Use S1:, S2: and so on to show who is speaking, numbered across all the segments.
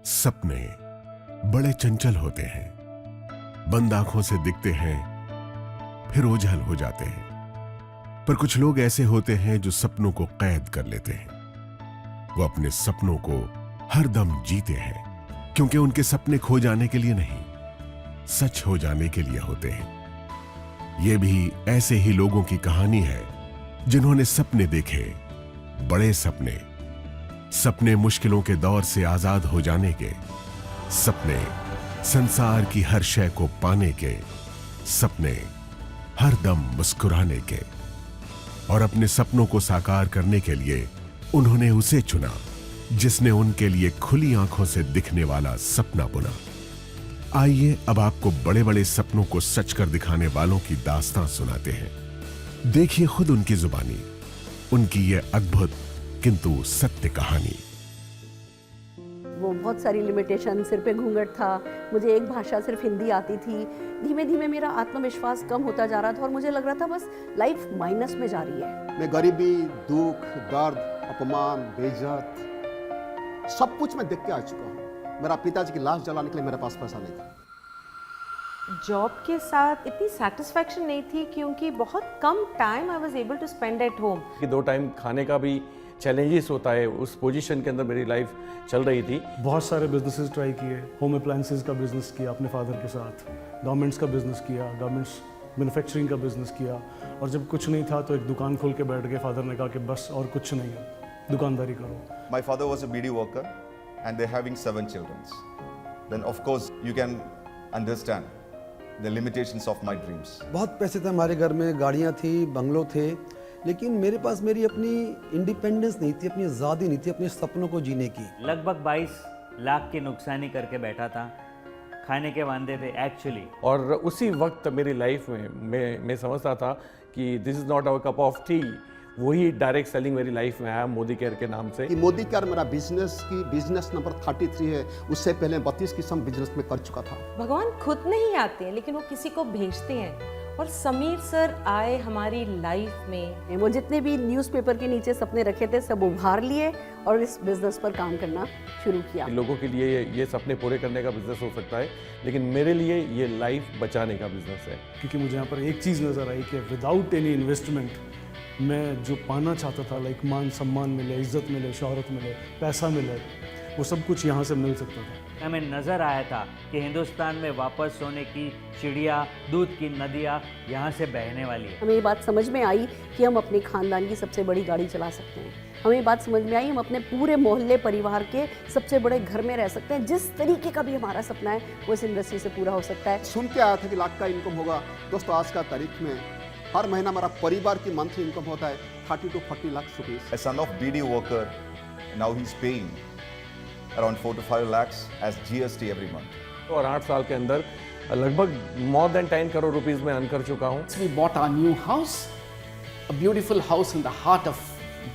S1: सपने बड़े चंचल होते हैं, बंद आंखों से दिखते हैं फिर ओझल हो जाते हैं। पर कुछ लोग ऐसे होते हैं जो सपनों को कैद कर लेते हैं। वो अपने सपनों को हरदम जीते हैं, क्योंकि उनके सपने खो जाने के लिए नहीं, सच हो जाने के लिए होते हैं। ये भी ऐसे ही लोगों की कहानी है जिन्होंने सपने देखे, बड़े सपने, सपने मुश्किलों के दौर से आजाद हो जाने के, सपने संसार की हर शय को पाने के, सपने हर दम मुस्कुराने के। और अपने सपनों को साकार करने के लिए उन्होंने उसे चुना जिसने उनके लिए खुली आंखों से दिखने वाला सपना बुना। आइए अब आपको बड़े बड़े सपनों को सच कर दिखाने वालों की दास्तां सुनाते हैं। देखिए खुद उनकी जुबानी उनकी ये अद्भुत किंतु सत्य कहानी।
S2: वो बहुत सारी लिमिटेशन, सिर पे घूंघट था, मुझे एक भाषा सिर्फ हिंदी आती थी। धीमे धीमे मेरा आत्मविश्वास कम होता जा रहा था और मुझे लग रहा था बस लाइफ माइनस में जा रही है।
S3: मैं गरीबी, दुख, दर्द, अपमान, बेइज्जत सब कुछ मैं देख के आ चुका हूँ। मेरा पिताजी की लाश जलाने के लिए मेरे पास पैसा नहीं था।
S4: जॉब के साथ इतनी सेटिस्फैक्शन नहीं थी क्योंकि बहुत कम time I was able to spend at home.
S5: कि 2 टाइम खाने का भी चैलेंजेस होता है, उस पोजीशन के अंदर मेरी लाइफ चल रही थी।
S6: बहुत सारे बिजनेसेस ट्राई किए, होम अप्लायंसेस का बिजनेस किया अपने फादर के साथ, गारमेंट्स का बिजनेस किया, गारमेंट्स मैन्युफैक्चरिंग का बिजनेस किया। और जब कुछ नहीं था तो एक दुकान खोल के बैठ गए। फादर ने कहा कि बस और कुछ नहीं है, दुकानदारी करो।
S7: My father was a BD worker and they're having 7 children. Then of course you can understand the limitations of my dreams.
S8: बहुत पैसे थे हमारे घर में, गाड़ियाँ थी, बंगलो थे, लेकिन मेरे पास मेरी अपनी इंडिपेंडेंस नहीं थी, अपनी आज़ादी नहीं थी अपने सपनों को जीने की।
S9: लगभग 22 लाख की नुकसानी करके बैठा था, खाने के वांदे थे एक्चुअली।
S5: और उसी वक्त मेरी लाइफ में मैं समझता था कि this is not our cup of tea. वही डायरेक्ट सेलिंग मेरी लाइफ में आया मोदी केयर के नाम से।
S3: कि मोदी केयर मेरा बिजनेस नंबर 33 है, उससे पहले 32 किस्म बिजनेस में कर चुका था।
S4: भगवान खुद नहीं आते हैं लेकिन वो किसी को भेजते हैं, और समीर सर आए हमारी लाइफ में।
S2: वो जितने भी न्यूज़पेपर के नीचे सपने रखे थे सब उभार लिए और इस बिजनेस पर काम करना शुरू किया।
S5: लोगों के लिए ये सपने पूरे करने का बिजनेस हो सकता है, लेकिन मेरे लिए ये लाइफ बचाने का बिजनेस है।
S6: क्योंकि मुझे यहाँ पर एक चीज़ नज़र आई कि विदाउट एनी इन्वेस्टमेंट मैं जो पाना चाहता था, लाइक मान सम्मान मिले, इज्जत मिले, शोहरत मिले, पैसा मिले, वो सब कुछ यहाँ से मिल सकता था।
S9: हमें नज़र आया था कि हिंदुस्तान में वापस सोने की चिड़िया, दूध की नदियाँ यहाँ से बहने वाली है।
S2: हमें ये बात समझ में आई कि हम अपने खानदान की सबसे बड़ी गाड़ी चला सकते हैं। हमें ये बात समझ में आई हम अपने पूरे मोहल्ले परिवार के सबसे बड़े घर में रह सकते हैं। जिस तरीके का भी हमारा सपना है वो इस इंडस्ट्री से पूरा हो सकता है।
S3: सुन के आया था कि लाख का इनकम होगा। दोस्तों आज का तारीख में हर महीना हमारा परिवार की मंथली इनकम होता है 30 to 40 lakh rupees.
S7: A son of BD worker, now he's paying around 4 to 5 lakhs as GST every month.
S5: और 8 साल के अंदर लगभग more than 10 करोड़ रुपीस में अर्न कर चुका हूँ।
S10: We bought our new house, a beautiful house in the heart of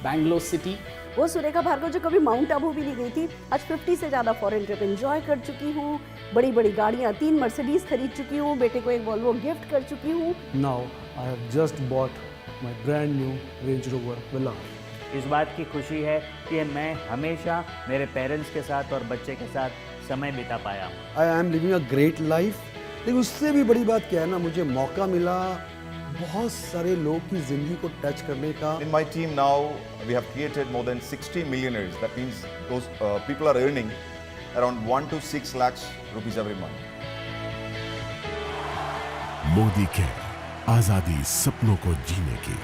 S10: Bangalore city.
S2: वो सुरेखा भार्गव जो कभी माउंट आबू भी नहीं गई थी, आज 50 से ज़्यादा फॉरेन ट्रिप एंजॉय कर चुकी हूँ। बड़ी बड़ी गाड़ियाँ, 3 मर्सिडीज खरीद चुकी हूँ, बेटे को एक वॉल्वो गिफ्ट कर चुकी हूँ।
S6: Now I have just bought my brand new range rover villa.
S9: इस बात की खुशी है कि मैं हमेशा मेरे पेरेंट्स के साथ और बच्चे के साथ समय बिता पाया हूँ।
S8: I am living a great life. लेकिन उससे भी बड़ी बात क्या है ना, मुझे मौका मिला बहुत सारे लोग की जिंदगी को टच करने का।
S7: In my team now, we have created more than 60 millionaires. That means those people are earning around 1 to 6 lakhs rupees every month.
S1: Modi care, आजादी सपनों को जीने की।